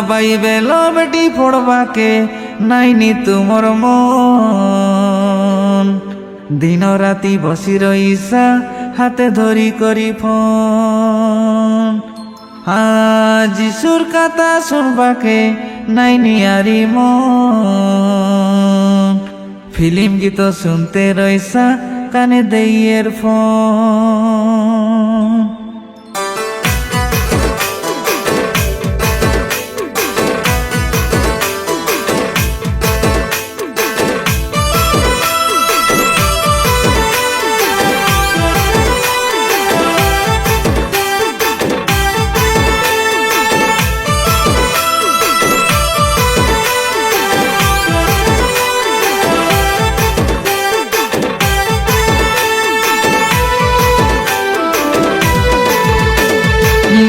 Bible বেটি পড়বাকে নাইনি তুমর মন, দিন রাতি বসি রইসা হাতে ধরি করি ফোন। যিশুর কথা শুনবাকে নাইনি আরি মন, ফিল্ম গীত শুনতে রইসা কানে দেইয়ের ফোন।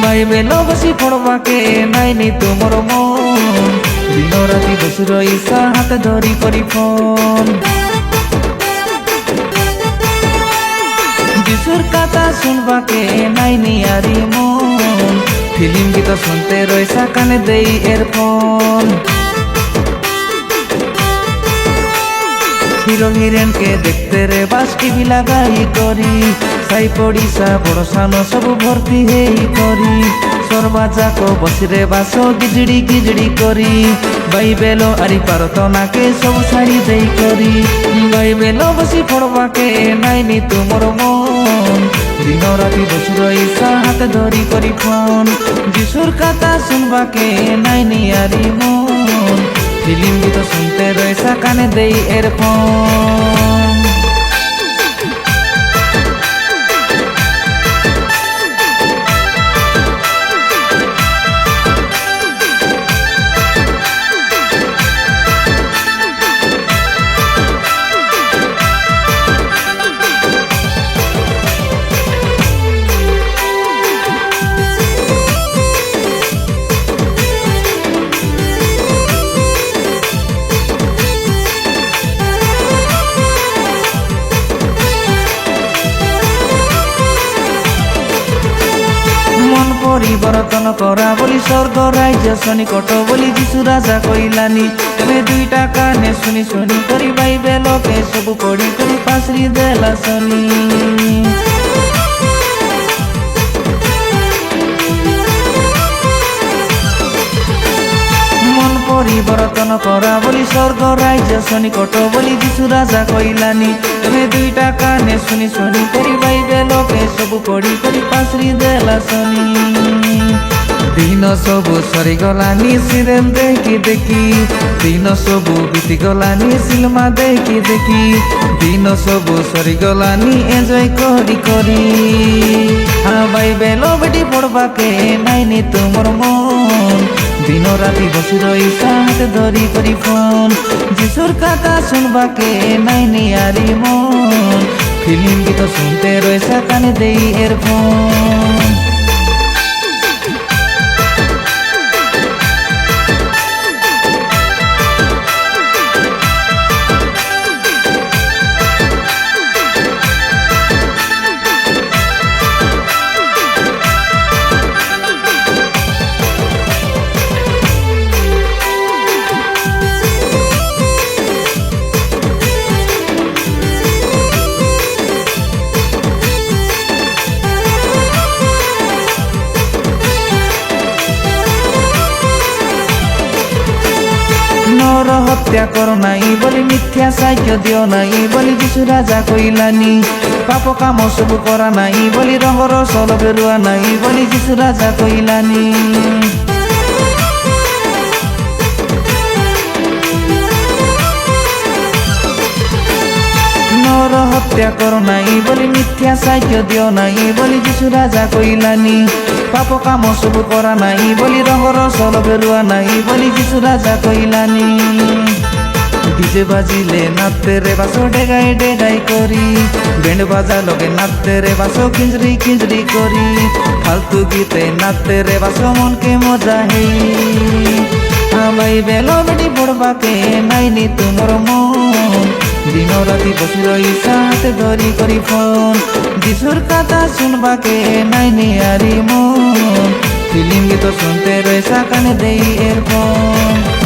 বাইবেল বসি পড়বাকে নাইনি তুমর মন, দিন রাতি বসি রইসা হাতে ধরি করি ফোন। যিশুর কথা শুনবাকে নাইনি আরি মন, ফিল্ম গীত শুনতে রইসা কানে দেই এরফোন। হিরো হিরেনকে দেখতে রে বাস টিভি লাগাই করি, সাই পড়িসা বড় সানো সবু ভর্তি হেই করি। সর্বা যাক বসিরে বাস গিজড়ি গিজড়ি করি, বাইবেল আরি পারত নাকে সবু ছাড়ি দেই করি। বাইবেল বসি পড়বাকে নাইনি তুমর মন, দিন রাতি বসি রইসা হাতে ধরি করি ফোন। যিশুর কথা শুনবাকে নাইনি আরি মন, ফিল্ম গীত শুনতে রইসা কানে দেই এরফোন। পরিবর্তন করা বলি স্বর্গ রাজ্য সনিকট বলি যিশু রাজা কইলানি। তুমি দুইটা কানে শুনি শুনি করি বাইবেলকে সবু পড়ি করি পাশরি দেলা শনি। মন পরিবর্তন করা বলি স্বর্গ রাজ্য সনিকট বলি যিশু রাজা কইলানি। তুমি দুইটা কানে শুনি শুনি করি বাইবেলকে সবু পড়ি করি পাশরি দেলা শনি। দিন সবু সরিগলানি সিরিয়াল দেখি দেখি, দিন সবু বিতিগলানি সিনেমা দেখি দেখি। দিন সবু সরিগলানি এনজয় করি করি, বাইবেল বেটি পড়বাকে নাইনি তুমর মন, দিন রাতি বসি রইসা হাতে ধরি করি ফোন। যিশুর কথা শুনবাকে নাইনি আরি মন, ফিল্ম গীত শুনতে রইসা কানে দেই এরফোন। নর হত্যা কর নাই বলি মিথ্যা সাহায্য দিও নাই বলি যিশু রাজা কইলানি। পাপ কাম সবু করা নাই বলি রঙর সল বেরুয়া নাই বলি যিশু রাজা কইলানি। নর হত্যা কর নাই বলি মিথ্যা সাহায্য দিও নাই বলি যিশু রাজা কইলানি। পাপ কাম সবু করা নাই বলি রঙর সল বেরুয়া নাই বলি যিশু রাজা কইলানি। ডিজে বাজিলে নাচতে রে বাসো ডেগাই ডেগাই করি, ব্যান্ড বাজা লগে নাচতে রে বাসো খিঞ্জরি খিঞ্জরি করি। ফালতু গীতে নাচতে রে বাসো মনকে মজা হেই, বাইবেল বেটি পড়বাকে নাইনি তুমর মন, দিন রাতি বসি রইসা হাতে ধরি করি ফোন। যিশুর কথা শুনবাকে নাইনি আরি মন, ফিল্ম গীত শুনতে রয়েছা কানে দেই এরফোন।